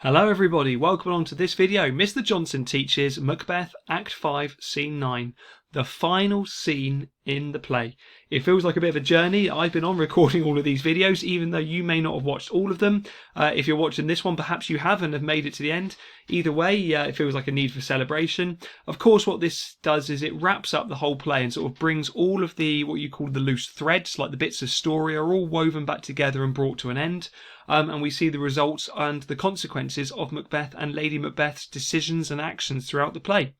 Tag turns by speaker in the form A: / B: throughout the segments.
A: Hello everybody, welcome along to this video. Mr. Johnson teaches Macbeth Act 5 Scene 9, the final scene in the play. It feels like a bit of a journey. I've been on recording all of these videos, even though you may not have watched all of them. If you're watching this one, perhaps you have and have made it to the end. Either way, it feels like a need for celebration. Of course, what this does is it wraps up the whole play and sort of brings all of the, what you call the loose threads, like the bits of story, are all woven back together and brought to an end. And we see the results and the consequences of Macbeth and Lady Macbeth's decisions and actions throughout the play.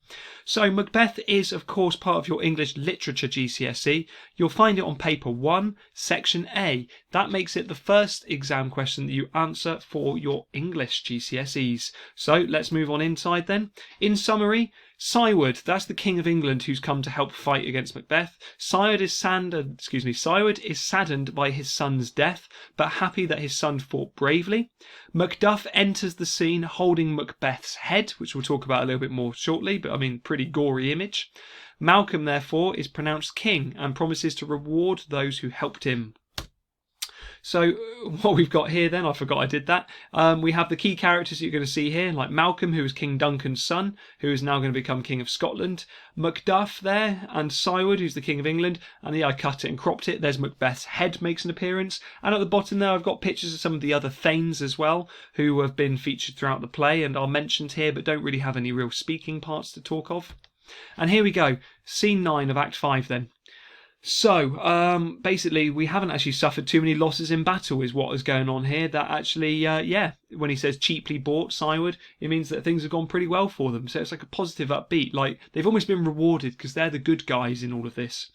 A: So Macbeth is, of course, part of your English Literature GCSE. You'll find it on paper 1, section A. That makes it the first exam question that you answer for your English GCSEs. So let's move on inside then. In summary, Siward, that's the King of England who's come to help fight against Macbeth. Siward is saddened by his son's death, but happy that his son fought bravely. Macduff enters the scene holding Macbeth's head, which we'll talk about a little bit more shortly, but I mean, pretty gory image. Malcolm, therefore, is pronounced king and promises to reward those who helped him. So what we've got here then, I forgot I did that, we have the key characters that you're going to see here, like Malcolm, who is King Duncan's son, who is now going to become King of Scotland, Macduff there, and Siward, who's the King of England, and I cut it and cropped it. There's Macbeth's head makes an appearance, and at the bottom there I've got pictures of some of the other Thanes as well, who have been featured throughout the play and are mentioned here, but don't really have any real speaking parts to talk of. And here we go, Scene 9 of Act 5 then. So, basically, we haven't actually suffered too many losses in battle is what is going on here. That actually, when he says cheaply bought Siward, it means that things have gone pretty well for them. So it's like a positive upbeat, like they've almost been rewarded because they're the good guys in all of this.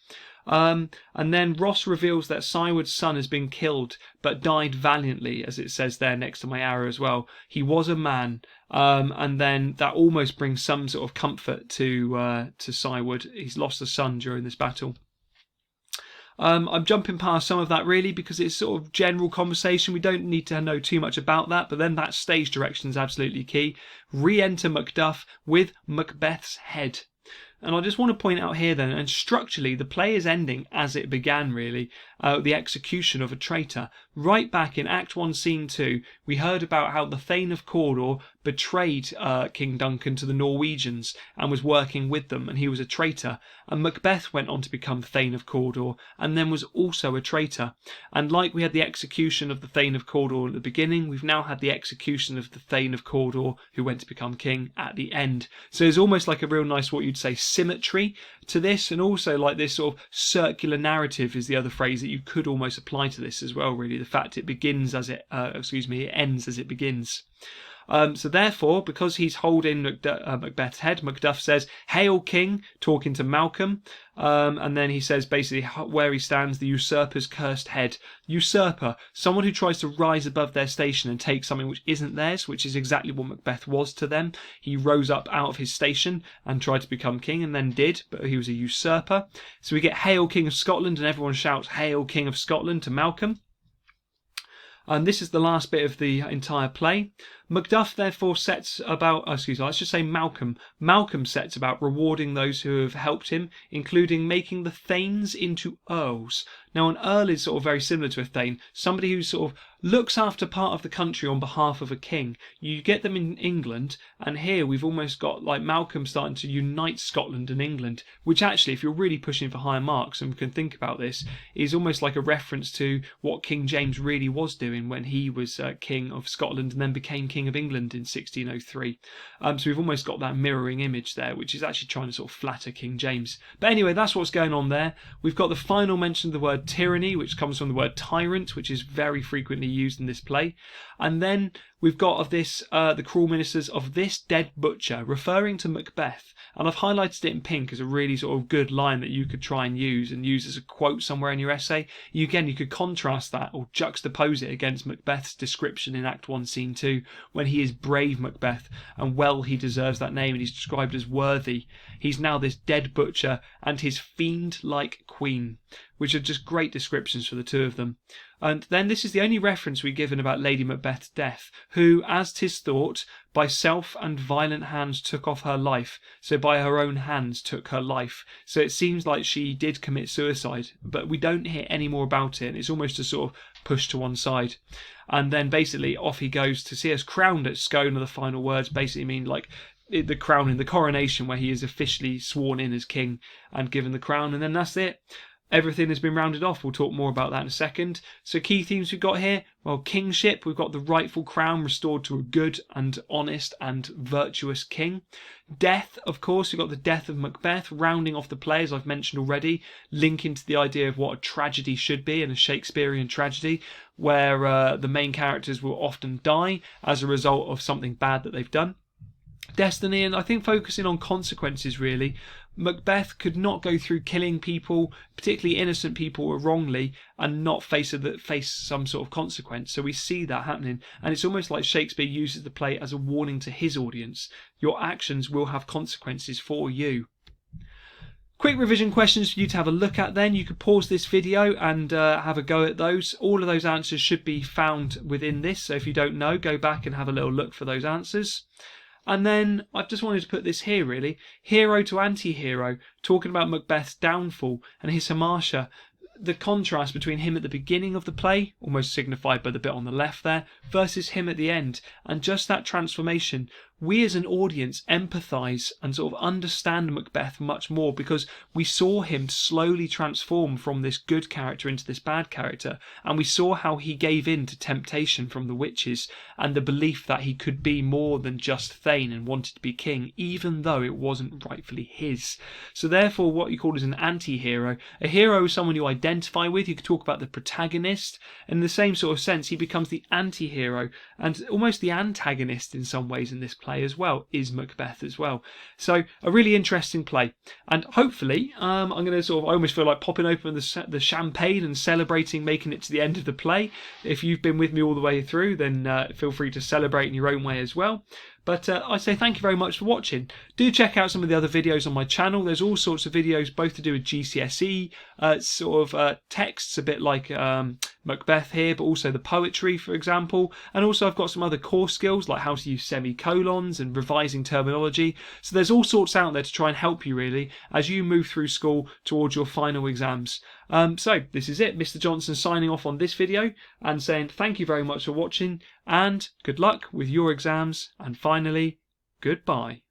A: And then Ross reveals that Siward's son has been killed, but died valiantly, as it says there next to my arrow as well. He was a man. And then that almost brings some sort of comfort to Siward. He's lost a son during this battle. I'm jumping past some of that really because it's sort of general conversation. We don't need to know too much about that, but then that stage direction is absolutely key. Re-enter Macduff with Macbeth's head. And I just want to point out here then, and structurally the play is ending as it began really, the execution of a traitor. Right back in Act 1 Scene 2 we heard about how the Thane of Cawdor betrayed King Duncan to the Norwegians and was working with them, and he was a traitor, and Macbeth went on to become Thane of Cawdor and then was also a traitor. And like we had the execution of the Thane of Cawdor at the beginning, we've now had the execution of the Thane of Cawdor who went to become king at the end. So there's almost like a real nice, what you'd say, symmetry to this, and also like this sort of circular narrative is the other phrase that you could almost apply to this as well really. The fact it begins as it it ends as it begins. So therefore, because he's holding Macbeth's head, Macduff says, "Hail King," talking to Malcolm, and then he says basically where he stands, the usurper's cursed head. Usurper, someone who tries to rise above their station and take something which isn't theirs, which is exactly what Macbeth was to them. He rose up out of his station and tried to become king, and then did, but he was a usurper. So we get "Hail King of Scotland," and everyone shouts "Hail King of Scotland" to Malcolm. And this is the last bit of the entire play. Macduff therefore sets about, Malcolm sets about rewarding those who have helped him, including making the Thanes into earls. Now an earl is sort of very similar to a Thane, somebody who sort of looks after part of the country on behalf of a king. You get them in England, and here we've almost got like Malcolm starting to unite Scotland and England, which actually, if you're really pushing for higher marks and can think about this, is almost like a reference to what King James really was doing when he was King of Scotland and then became King of England in 1603. So we've almost got that mirroring image there, which is actually trying to sort of flatter King James. But anyway, that's what's going on there. We've got the final mention of the word tyranny, which comes from the word tyrant, which is very frequently used in this play. And then we've got of this, the cruel ministers of this dead butcher, referring to Macbeth. And I've highlighted it in pink as a really sort of good line that you could try and use as a quote somewhere in your essay. You could contrast that or juxtapose it against Macbeth's description in Act 1 Scene 2 when he is brave Macbeth, and well he deserves that name, and he's described as worthy. He's now this dead butcher and his fiend-like queen, which are just great descriptions for the two of them. And then this is the only reference we're given about Lady Macbeth's death, who, as 'tis thought, by self and violent hands took off her life, so by her own hands took her life. So it seems like she did commit suicide, but we don't hear any more about it, and it's almost a sort of pushed to one side. And then basically off he goes to see us crowned at Scone. Are the final words basically mean like the crowning, the coronation, where he is officially sworn in as king and given the crown, and then that's it. Everything has been rounded off. We'll talk more about that in a second. So key themes we've got here, well, kingship, we've got the rightful crown restored to a good and honest and virtuous king. Death, of course, we've got the death of Macbeth, rounding off the play, as I've mentioned already, linking to the idea of what a tragedy should be in a Shakespearean tragedy, where the main characters will often die as a result of something bad that they've done. Destiny, and I think focusing on consequences really. Macbeth could not go through killing people, particularly innocent people, wrongly, and not face some sort of consequence. So we see that happening, and it's almost like Shakespeare uses the play as a warning to his audience. Your actions will have consequences for you. Quick revision questions for you to have a look at then. You could pause this video and have a go at those. All of those answers should be found within this, so if you don't know, go back and have a little look for those answers. And then I've just wanted to put this here really, hero to anti-hero, talking about Macbeth's downfall and his hamartia. The contrast between him at the beginning of the play, almost signified by the bit on the left there, versus him at the end, and just that transformation. We as an audience empathise and sort of understand Macbeth much more because we saw him slowly transform from this good character into this bad character, and we saw how he gave in to temptation from the witches and the belief that he could be more than just Thane and wanted to be king, even though it wasn't rightfully his. So therefore what you call is an anti-hero. A hero is someone you identify with. You could talk about the protagonist. In the same sort of sense, he becomes the anti-hero and almost the antagonist in some ways in this play as well, is Macbeth as well. So a really interesting play, and hopefully I'm going to sort of, I almost feel like popping open the champagne and celebrating making it to the end of the play. If you've been with me all the way through, then feel free to celebrate in your own way as well. But I say thank you very much for watching. Do check out some of the other videos on my channel. There's all sorts of videos, both to do with GCSE, texts, a bit like Macbeth here, but also the poetry, for example. And also I've got some other core skills, like how to use semicolons and revising terminology. So there's all sorts out there to try and help you, really, as you move through school towards your final exams. So this is it. Mr. Johnson signing off on this video and saying thank you very much for watching, and good luck with your exams, and finally, goodbye.